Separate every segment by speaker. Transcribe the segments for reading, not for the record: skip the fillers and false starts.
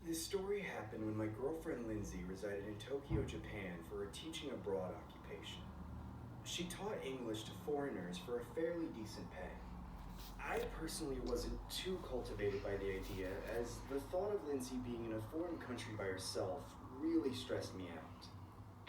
Speaker 1: This story happened when my girlfriend Lindsay resided in Tokyo, Japan for a teaching abroad occupation. She taught English to foreigners for a fairly decent pay. I personally wasn't too cultivated by the idea, as the thought of Lindsay being in a foreign country by herself really stressed me out.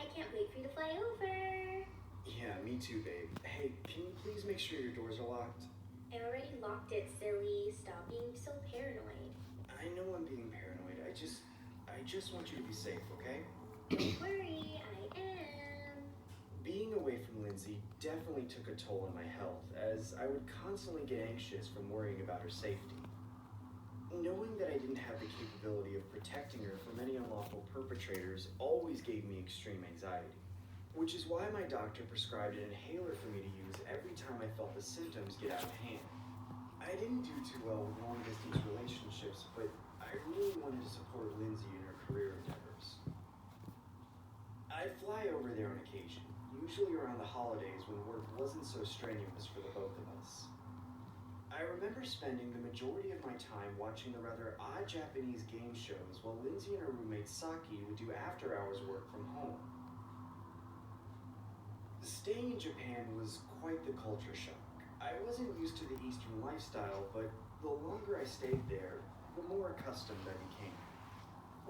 Speaker 2: I can't wait for you to fly over.
Speaker 1: Yeah, me too, babe. Hey, can you please make sure your doors are locked?
Speaker 2: I already locked it, silly. Stop being so paranoid.
Speaker 1: I know I'm being paranoid. I just want you to be safe, okay?
Speaker 2: Don't worry, I am.
Speaker 1: Being away from Lindsay definitely took a toll on my health, as I would constantly get anxious from worrying about her safety. Knowing that I didn't have the capability of protecting her from any unlawful perpetrators always gave me extreme anxiety, which is why my doctor prescribed an inhaler for me to use every time I felt the symptoms get out of hand. I didn't do too well with long-distance relationships, but I really wanted to support Lindsay in her career endeavors. I'd fly over there on occasion, usually around the holidays when work wasn't so strenuous for the both of us. I remember spending the majority of my time watching the rather odd Japanese game shows while Lindsay and her roommate Saki would do after-hours work from home. Staying in Japan was quite the culture shock. I wasn't used to the Eastern lifestyle, but the longer I stayed there, the more accustomed I became.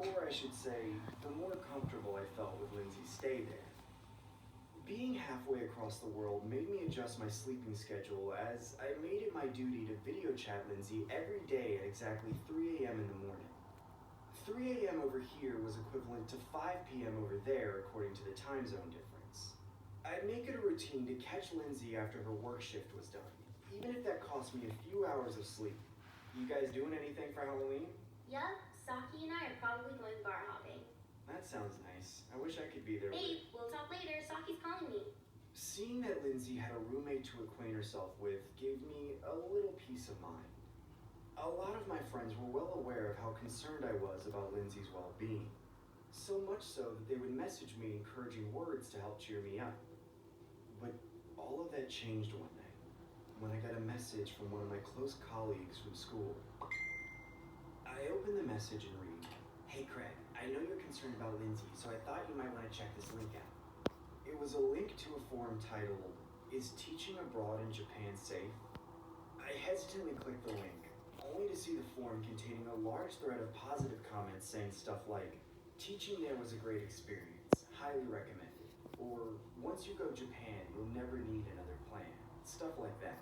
Speaker 1: Or I should say, the more comfortable I felt with Lindsay's stay there. Being halfway across the world made me adjust my sleeping schedule, as I made it my duty to video chat Lindsay every day at exactly 3 a.m. in the morning. 3 a.m. over here was equivalent to 5 p.m. over there according to the time zone difference. I'd make it a routine to catch Lindsay after her work shift was done, even if that cost me a few hours of sleep. You guys doing anything for Halloween?
Speaker 2: Yup, Saki and I are probably going bar hopping.
Speaker 1: That sounds nice. I wish I could be there.
Speaker 2: Babe, we'll talk later. Saki's calling me.
Speaker 1: Seeing that Lindsay had a roommate to acquaint herself with gave me a little peace of mind. A lot of my friends were well aware of how concerned I was about Lindsay's well-being, so much so that they would message me encouraging words to help cheer me up. But all of that changed one night when I got a message from one of my close colleagues from school. I opened the message and read, "Hey Craig, I know you're concerned about Lindsay, so I thought you might want to check this link out." It was a link to a forum titled, "Is Teaching Abroad in Japan Safe?" I hesitantly clicked the link, only to see the forum containing a large thread of positive comments saying stuff like, "Teaching there was a great experience, highly recommended," or "Once you go to Japan, you'll never need another plan," stuff like that.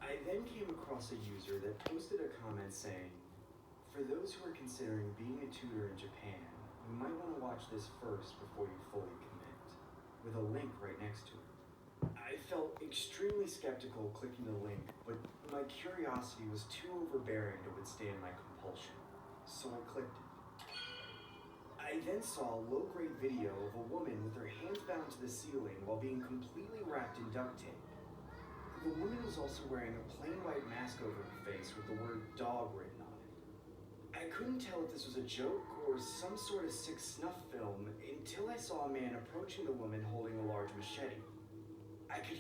Speaker 1: I then came across a user that posted a comment saying, "For those who are considering being a tutor in Japan, you might want to watch this first before you fully commit," with a link right next to it. I felt extremely skeptical clicking the link, but my curiosity was too overbearing to withstand my compulsion, so I clicked it. I then saw a low-grade video of a woman with her hands bound to the ceiling while being completely wrapped in duct tape. The woman was also wearing a plain white mask over her face with the word "dog" written on it. I couldn't tell if this was a joke or some sort of sick snuff film until I saw a man approaching the woman holding a large machete. I could